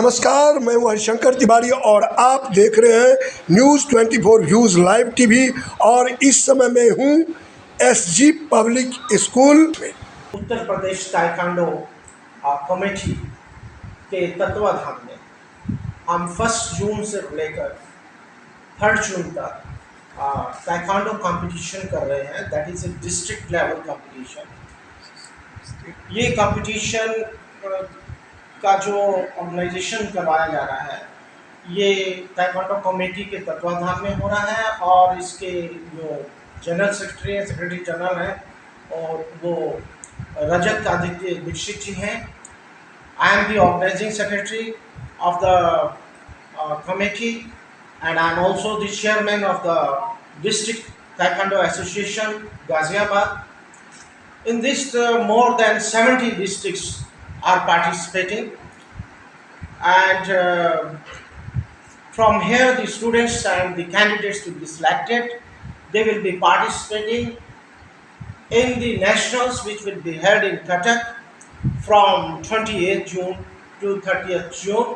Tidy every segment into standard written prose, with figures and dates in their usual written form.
नमस्कार, मैं हूं हरिशंकर तिवारी और आप देख रहे हैं न्यूज़ 24 व्यूज़ लाइव टीवी। और इस समय मैं हूं एसजी पब्लिक स्कूल में। उत्तर प्रदेश ताइक्वांडो कमेटी के तत्वाधान में हम 1 जून से लेकर 3 जून तक ताइक्वांडो कंपटीशन कर रहे हैं। That is a district level competition. ये कंपटीशन का जो ऑर्गेनाइजेशन करवाया जा रहा है, ये ताइक्वांडो कमेटी के तत्वाधान में हो रहा है और इसके जो जनरल सेक्रेटरी हैं, सेक्रेटरी जनरल हैं और वो रजत आदित्य दीक्षित जी हैं। I am the organizing secretary of the committee and I am also the chairman of the District Taekwondo Association, Ghaziabad. In this, more than 70 districts are participating, and from here the students and the candidates will be selected. They will be participating in the nationals, which will be held in Cuttack from 28th June to 30th June.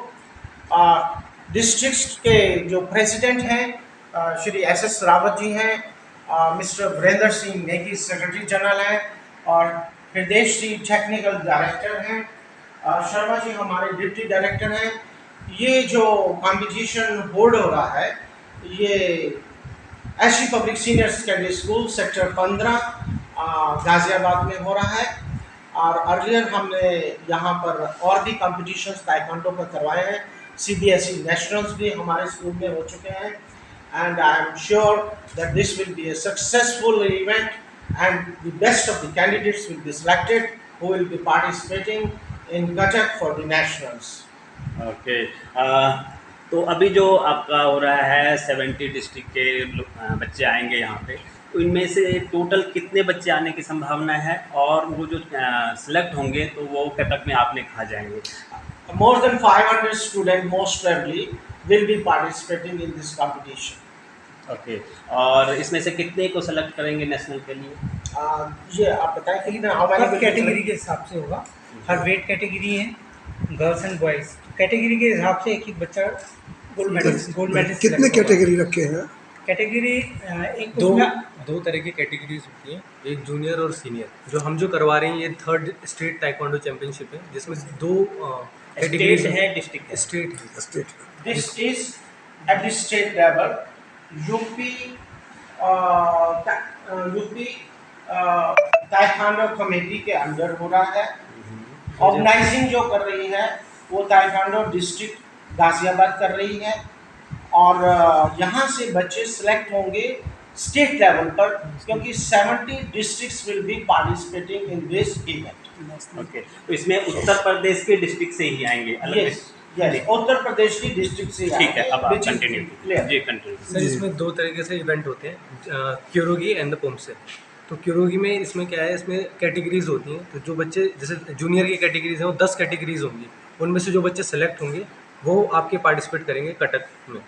District के जो president हैं Shri S Rawat ji हैं, mister Virendra Singh Negi secretary general हैं और प्रदेश जी technical director हैं, शर्मा जी हमारे deputy director हैं। ये जो कंपटीशन होल्ड हो रहा है, ये SG public senior secondary school sector 15 Ghaziabad में हो रहा है। और अर्लियर हमने यहाँ पर और भी कॉम्पिटिशन्स ताइक्वांडो पर करवाए हैं। CBSE नेशनल्स भी हमारे स्कूल में हो चुके हैं and I am sure that this will be A successful event and the best of the candidates will be selected who will be participating in Cuttack for the nationals. Okay, तो अभी जो आपका हो रहा है 70 डिस्ट्रिक्ट के बच्चे आएंगे यहाँ पे, तो इनमें से टोटल कितने बच्चे आने की संभावना है और वो जो सिलेक्ट होंगे तो वो कटक में आपने कहाँ जाएंगे? More than 500 students most probably will be participating in this competition. Okay, और इसमें से कितने को सेलेक्ट करेंगे नेशनल के लिए? ये आप बताएं कि हर कैटेगरी के हिसाब से होगा। हर वेट कैटेगरी है, गर्ल्स एंड बॉयज। कैटेगरी के हिसाब से एक एक बच्चा गोल्ड मेडलिस्ट। कितने कैटेगरी रखे हैं? कैटेगरी एक दो तरह की कैटेगरीज होती हैं, एक जूनियर और सीनियर। जो हम करवा रहे हैं ये 3rd स्टेट ताइक्वांडो चैंपियनशिप है, जिसमें 2 कैटेगरीज है, डिस्ट्रिक्ट है। State This is at the state level. UP taekwondo committee के अंदर हो रहा है। ऑर्गेनाइजिंग जो कर रही है वो ताइक्वांडो डिस्ट्रिक्ट गाजियाबाद कर रही है और यहाँ से बच्चे सिलेक्ट होंगे स्टेट लेवल पर, क्योंकि 70 districts will be participating in this event. Okay, तो इसमें उत्तर प्रदेश के डिस्ट्रिक्ट से ही आएंगे? यस, उत्तर प्रदेश की डिस्ट्रिक्ट से। ठीक है, अब कंटिन्यू जी, कंटिन्यू। सर, इसमें 2 तरीके से इवेंट होते हैं, क्योरोगी एंड द पोमसे। तो क्योरोगी में इसमें क्या है, इसमें कैटेगरीज होती हैं। तो जो बच्चे जैसे जूनियर की कैटेगरीज हैं वो 10 कैटेगरीज होंगी, उनमें से जो बच्चे सेलेक्ट होंगे वो आपके पार्टिसिपेट करेंगे कटक में।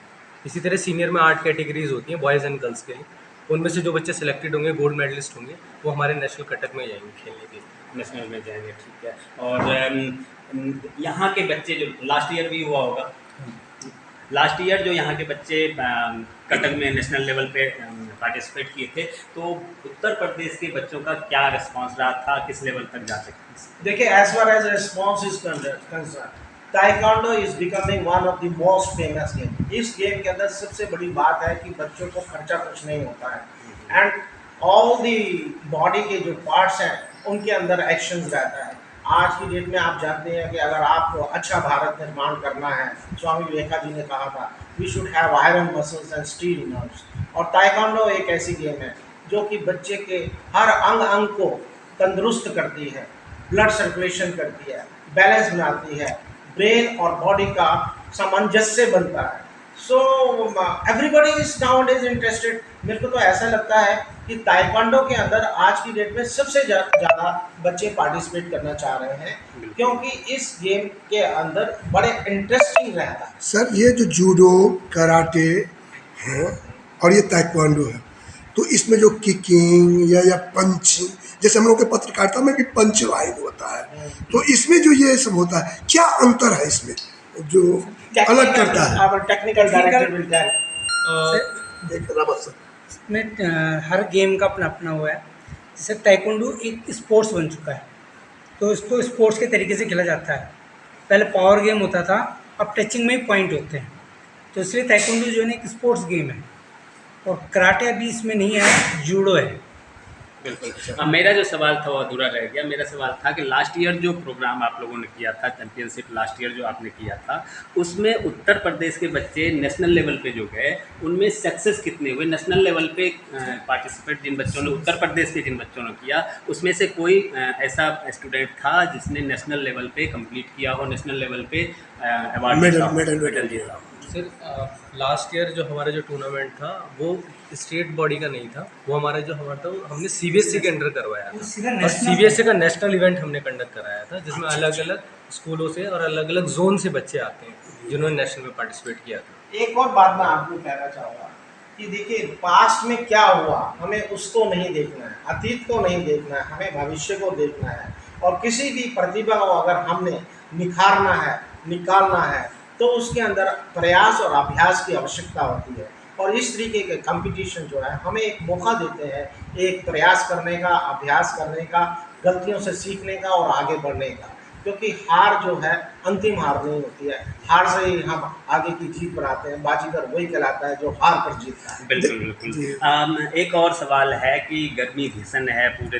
इसी तरह सीनियर में 8 कैटेगरीज होती हैं बॉयज़ एंड गर्ल्स के लिए, उनमें से जो बच्चे सेलेक्टेड होंगे, गोल्ड मेडलिस्ट होंगे, वो हमारे नेशनल कटक में जाएंगे खेलने के लिए। नेशनल में जाएंगे, ठीक है। और यहाँ के बच्चे जो लास्ट ईयर भी हुआ होगा, लास्ट ईयर जो यहाँ के बच्चे कटक में नेशनल लेवल पे पार्टिसिपेट किए थे, तो उत्तर प्रदेश के बच्चों का क्या रिस्पांस रहा था, किस लेवल तक जा सकते? देखिए, as far as response is concern, taekwondo is becoming one of the most famous game. इस गेम के अंदर सबसे बड़ी बात है कि बच्चों को खर्चा कुछ नहीं होता है एंड ऑल दी बॉडी के जो पार्ट्स हैं उनके अंदर एक्शंस रहता है। आज की डेट में आप जानते हैं कि अगर आपको अच्छा भारत निर्माण करना है, स्वामी विवेकानंद जी ने कहा था we should have iron muscles and steel nerves. और ताइक्वांडो एक ऐसी गेम है जो कि बच्चे के हर अंग को तंदुरुस्त करती है, ब्लड सर्कुलेशन करती है, बैलेंस बनाती है, ब्रेन और बॉडी का सामंजस्य बनता है। So everybody is nowadays interested. मेरे को तो ऐसा लगता है कि ताइक्वांडो के अंदर आज की डेट में सबसे ज़्यादा बच्चे पार्टिसिपेट करना चाह रहे हैं, क्योंकि इस गेम के अंदर बड़े इंटरेस्टिंग रहता है। सर, ये जो जूडो, कराटे है और ये ताइक्वांडो है, तो इसमें जो किकिंग या पंचिंग, जैसे हम लोग के पत्रकारिता में भी पंच लाइन होता है, तो इसमें जो ये सब होता है, क्या अंतर है इसमें? जो अलग करता है? Our technical director will tell. देख रावत सर। इसमें हर गेम का अपना अपना हुआ है। जैसे ताइक्वांडो एक स्पोर्ट्स बन चुका है, तो इसको स्पोर्ट्स के तरीके से खेला जाता है। पहले पावर गेम होता था, अब टचिंग में ही पॉइंट होते हैं, तो इसलिए ताइक्वांडो जो है ना एक स्पोर्ट्स गेम है। और कराटे अभी इसमें नहीं है, जूडो है। बिल्कुल। अब मेरा जो सवाल था वो अधूरा रह गया। मेरा सवाल था कि लास्ट ईयर जो प्रोग्राम आप लोगों ने किया था, चैंपियनशिप लास्ट ईयर जो आपने किया था, उसमें उत्तर प्रदेश के बच्चे नेशनल लेवल पे जो गए उनमें सक्सेस कितने हुए? नेशनल लेवल पे पार्टिसिपेट जिन बच्चों ने, उत्तर प्रदेश के जिन बच्चों ने किया, उसमें से कोई ऐसा स्टूडेंट था जिसने नेशनल लेवल पे कंप्लीट किया हो, नेशनल लेवल पे अवार्ड मेडल जीता हो? सर लास्ट ईयर जो हमारा जो टूर्नामेंट था वो स्टेट बॉडी का नहीं था, वो हमारा था वो हमने सीबीएसई के अंडर करवाया था, और सीबीएसई का नेशनल इवेंट हमने कंडक्ट कराया था, जिसमें अलग अलग स्कूलों से और अलग अलग जोन से बच्चे आते हैं जिन्होंने नेशनल में पार्टिसिपेट किया था। एक और बात मैं आपको कहना चाहूँगा कि देखिए, पास्ट में क्या हुआ हमें उसको नहीं देखना है, अतीत को नहीं देखना है, हमें भविष्य को देखना है। और किसी भी प्रतिभा को अगर हमने निखारना है, निकालना है, तो उसके अंदर प्रयास और अभ्यास की आवश्यकता होती है। और इस तरीके के कंपटीशन जो है हमें एक मौका देते हैं, एक प्रयास करने का, अभ्यास करने का, गलतियों से सीखने का और आगे बढ़ने का। क्योंकि हार जो है अंतिम हार नहीं होती है, हार से ही हम आगे की जीत पर आते हैं। बाजीगर वही कहलाता है जो हार पर जीतता है। बिल्कुल बिल्कुल। एक और सवाल है कि गर्मी भीषण है, पूरे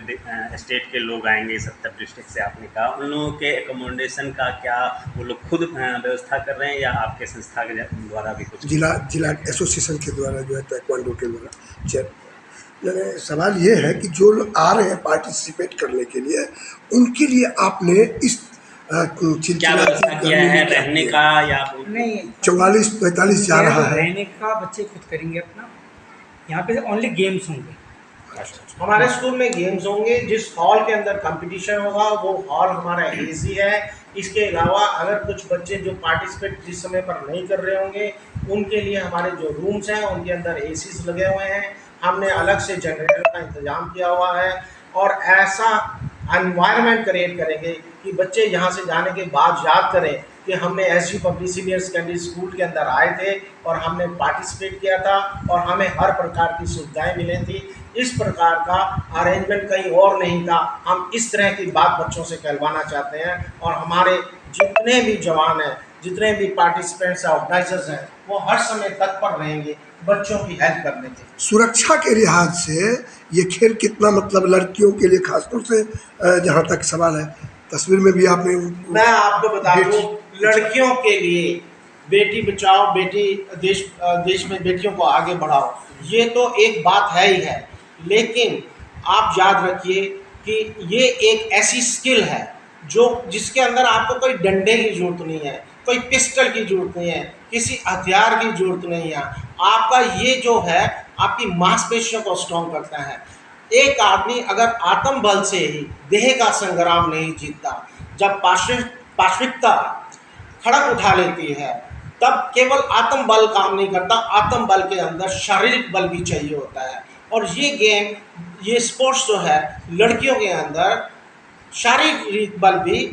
स्टेट के लोग आएंगे, 70 डिस्ट्रिक्ट से आपने कहा, उन लोगों के एकोमोडेशन का क्या वो लोग खुद व्यवस्था कर रहे हैं या आपके संस्था के द्वारा भी कुछ? जिला एसोसिएशन के द्वारा जो है ताइक्वांडो के द्वारा सवाल ये है कि जो लोग आ रहे हैं पार्टिसिपेट करने के लिए, उनके लिए आपने इस क्या व्यवस्था किया है रहने का या नहीं, 44-45 जा रहा है? रहने का बच्चे खुद करेंगे अपना। यहाँ पे ओनली गेम्स होंगे। हमारे स्कूल में गेम्स होंगे। जिस हॉल के अंदर कंपटीशन होगा वो हॉल हमारा एसी है। इसके अलावा अगर कुछ बच्चे जो पार्टिसिपेट जिस समय पर नहीं कर रहे होंगे, उनके लिए हमारे जो रूम्स हैं उनके अंदर एसीज लगे हुए हैं। हमने अलग से जनरेटर का इंतजाम किया हुआ है और ऐसा एनवायरनमेंट क्रिएट करेंगे कि बच्चे यहाँ से जाने के बाद याद करें कि हमने SG public senior secondary school के अंदर आए थे और हमने पार्टिसिपेट किया था और हमें हर प्रकार की सुविधाएं मिली थी। इस प्रकार का अरेंजमेंट कहीं और नहीं था। हम इस तरह की बात बच्चों से कहलवाना चाहते हैं और हमारे जितने भी जवान हैं, जितने भी पार्टिसिपेंट्स हैं, ऑर्गेनाइजर्स हैं, वो हर समय तत्पर रहेंगे बच्चों की हेल्प करने के। सुरक्षा के लिहाज से ये खेल कितना मतलब लड़कियों के लिए खासतौर से जहाँ तक सवाल है, तस्वीर में भी आपने मैं आपको बता दूं, लड़कियों के लिए बेटी बचाओ, बेटी देश में बेटियों को आगे बढ़ाओ, ये तो एक बात है ही है। लेकिन आप याद रखिए कि ये एक ऐसी स्किल है जो जिसके अंदर आपको कोई डंडे की जरूरत नहीं है, कोई पिस्टल की जरूरत नहीं है, किसी हथियार की जरूरत नहीं है। आपका ये जो है आपकी मांसपेशियों को स्ट्रॉन्ग करता है। एक आदमी अगर आत्म बल से ही देह का संग्राम नहीं जीतता, जब पार्श्विकता खड़क उठा लेती है, तब केवल आत्म बल काम नहीं करता, आत्म बल के अंदर शारीरिक बल भी चाहिए होता है। और ये गेम, ये स्पोर्ट्स जो है, लड़कियों के अंदर शारीरिक बल भी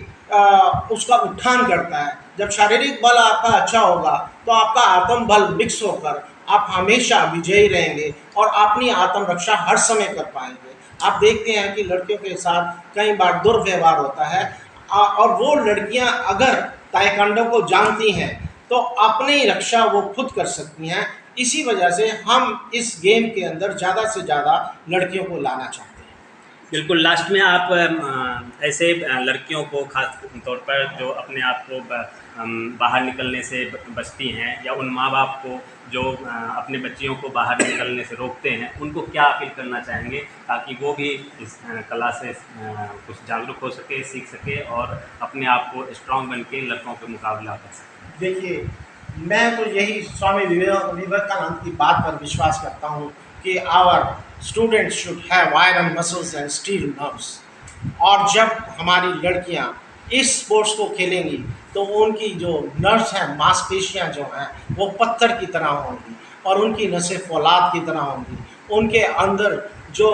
उसका उत्थान करता है। जब शारीरिक बल आपका अच्छा होगा तो आपका आत्म बल मिक्स होकर आप हमेशा विजयी रहेंगे और अपनी आत्मरक्षा हर समय कर पाएंगे। आप देखते हैं कि लड़कियों के साथ कई बार दुर्व्यवहार होता है और वो लड़कियां अगर ताइक्वांडो को जानती हैं तो अपनी रक्षा वो खुद कर सकती हैं। इसी वजह से हम इस गेम के अंदर ज़्यादा से ज़्यादा लड़कियों को लाना चाहते हैं। बिल्कुल। लास्ट में आप ऐसे लड़कियों को खास तौर पर जो अपने आप को बाहर निकलने से बचती हैं या उन माँ बाप को जो अपने बच्चियों को बाहर निकलने से रोकते हैं, उनको क्या अपील करना चाहेंगे ताकि वो भी इस कला से कुछ जागरूक हो सके, सीख सके और अपने आप को स्ट्रांग बन के लड़कों के मुकाबला कर सके? देखिए, मैं तो यही स्वामी विवेकानंद की बात पर विश्वास करता हूँ कि our students should have iron muscles and steel nerves. और जब हमारी लड़कियाँ इस स्पोर्ट्स को खेलेंगी तो उनकी जो नर्व्स हैं, मांसपेशियाँ जो हैं, वो पत्थर की तरह होंगी और उनकी नसें फौलाद की तरह होंगी। उनके अंदर जो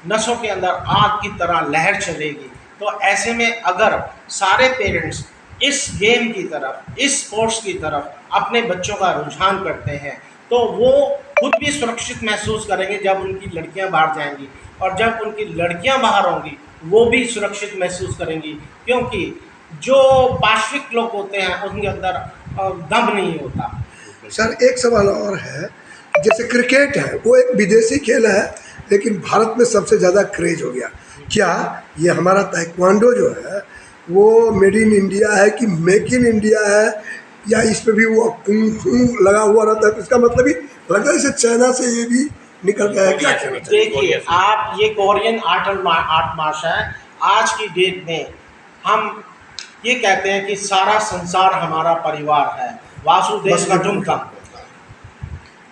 नसों के अंदर आग की तरह लहर चलेगी। तो ऐसे में अगर सारे पेरेंट्स इस गेम की तरफ, इस स्पोर्ट्स की तरफ अपने बच्चों का रुझान करते हैं तो वो खुद भी सुरक्षित महसूस करेंगे जब उनकी लड़कियां बाहर जाएंगी, और जब उनकी लड़कियां बाहर होंगी वो भी सुरक्षित महसूस करेंगी, क्योंकि जो पाश्विक लोग होते हैं उनके अंदर दम नहीं होता। सर एक सवाल और है, जैसे क्रिकेट है वो एक विदेशी खेल है लेकिन भारत में सबसे ज़्यादा क्रेज हो गया, क्या ये हमारा ताइक्वांडो जो है वो मेड इन इंडिया है कि मेक इन इंडिया है, या इस पे भी वो कुंग फू लगा हुआ रहता है? तो इसका मतलब ही लगता है इसे चाइना से ये भी निकल गया है, क्या कहना चाहिए? देखिए आप, ये कोरियन आर्ट मार्श है। आज की डेट में हम ये कहते हैं कि सारा संसार हमारा परिवार है, वासुदेव कुटुंबकम।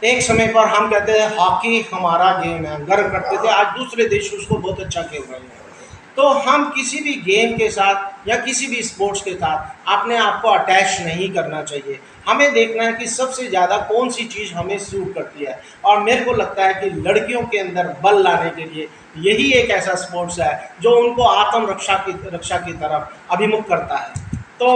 एक समय पर हम कहते हैं हॉकी हमारा गेम है, गर्व करते थे, आज दूसरे देश उसको बहुत अच्छा खेल रहे हैं। तो हम किसी भी गेम के साथ या किसी भी स्पोर्ट्स के साथ अपने आप को अटैच नहीं करना चाहिए। हमें देखना है कि सबसे ज़्यादा कौन सी चीज़ हमें सूट करती है, और मेरे को लगता है कि लड़कियों के अंदर बल लाने के लिए यही एक ऐसा स्पोर्ट्स है जो उनको आत्म रक्षा की तरफ अभिमुख करता है। तो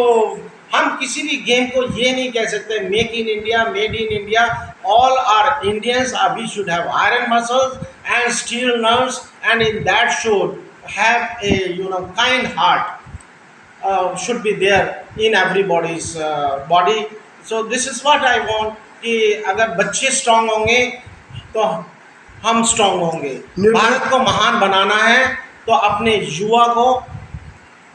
हम किसी भी गेम को ये नहीं कह सकते make in India, made in India. All are Indians, we should have iron muscles and steel nerves, and in that should have a kind heart should be there in everybody's body. So this is what I want कि अगर बच्चे strong होंगे तो हम strong होंगे। भारत को महान बनाना है तो अपने युवा को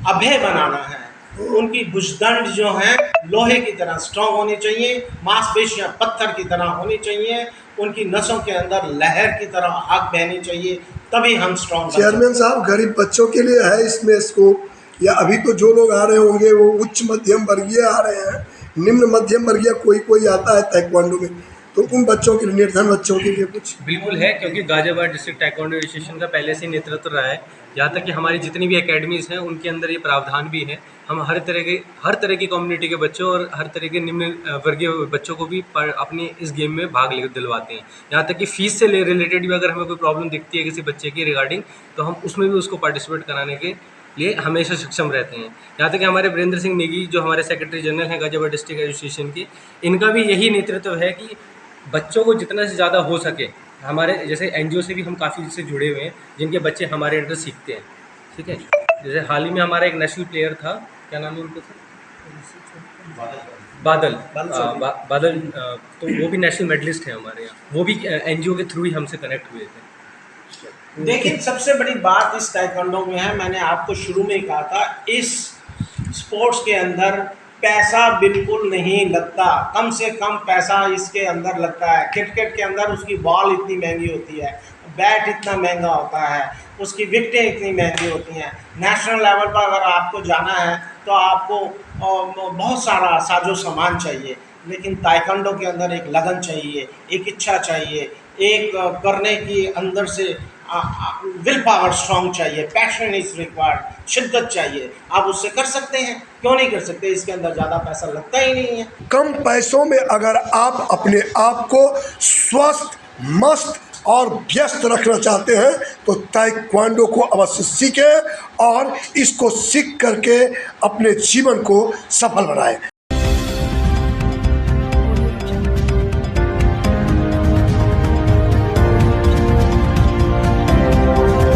अभय बनाना है, उनकी भुजदंड जो है लोहे की तरह स्ट्रांग होनी चाहिए, मांसपेशियां पत्थर की तरह होनी चाहिए, उनकी नसों के अंदर लहर की तरह आग बहनी चाहिए, तभी हम स्ट्रांग। चेयरमैन साहब गरीब बच्चों के लिए है इसमें स्कोप, या अभी तो जो लोग आ रहे होंगे वो उच्च मध्यम वर्गीय आ रहे हैं, निम्न मध्यम वर्गीय कोई आता है ताइक्वांडो में, तो उन बच्चों के लिए, निर्धन बच्चों के लिए कुछ? बिल्कुल है, क्योंकि गाजियाबाद डिस्ट्रिक्ट ताइक्वांडो एसोसिएशन का पहले से नेतृत्व रहा है। यहाँ तक कि हमारी जितनी भी एकेडमीज़ हैं उनके अंदर ये प्रावधान भी है। हम हर तरह की कम्युनिटी के बच्चों और हर तरह के निम्न वर्गीय बच्चों को भी अपने इस गेम में भाग दिलवाते हैं। यहाँ तक कि फ़ीस से रिलेटेड भी अगर हमें कोई प्रॉब्लम दिखती है किसी बच्चे की रिगार्डिंग, तो हम उसमें भी उसको पार्टिसिपेट कराने के लिए हमेशा सक्षम रहते हैं। यहाँ तक कि हमारे वीरेंद्र सिंह नेगी जो हमारे सेक्रेटरी जनरल हैं गाजियाबाद डिस्ट्रिक्ट एसोसिएशन की, इनका भी यही नेतृत्व है कि बच्चों को जितना से ज़्यादा हो सके, हमारे जैसे एनजीओ से भी हम काफ़ी से जुड़े हुए हैं जिनके बच्चे हमारे अंडर सीखते हैं, ठीक है। जैसे हाल ही में हमारा एक नेशनल प्लेयर था, क्या नाम है उनका सर? बादल, तो वो भी नेशनल मेडलिस्ट है हमारे यहाँ, वो भी एनजीओ के थ्रू ही हमसे कनेक्ट हुए थे। देखिए सबसे बड़ी बात इस ताइक्वांडो में है, मैंने आपको शुरू में कहा था, इस स्पोर्ट्स के अंदर पैसा बिल्कुल नहीं लगता, कम से कम पैसा इसके अंदर लगता है। क्रिकेट के अंदर उसकी बॉल इतनी महंगी होती है, बैट इतना महंगा होता है, उसकी विकेटें इतनी महंगी होती हैं। नेशनल लेवल पर अगर आपको जाना है तो आपको बहुत सारा साजो सामान चाहिए, लेकिन ताइक्वांडो के अंदर एक लगन चाहिए, एक इच्छा चाहिए, एक करने की अंदर से विल पावर स्ट्रॉन्ग चाहिए, पैशन इज रिक्वायर्ड, शिद्दत चाहिए। आप उससे कर सकते हैं, क्यों नहीं कर सकते? इसके अंदर ज़्यादा पैसा लगता ही नहीं है। कम पैसों में अगर आप अपने आप को स्वस्थ, मस्त और व्यस्त रखना चाहते हैं तो ताइक्वांडो को अवश्य सीखें और इसको सीख करके अपने जीवन को सफल बनाएं।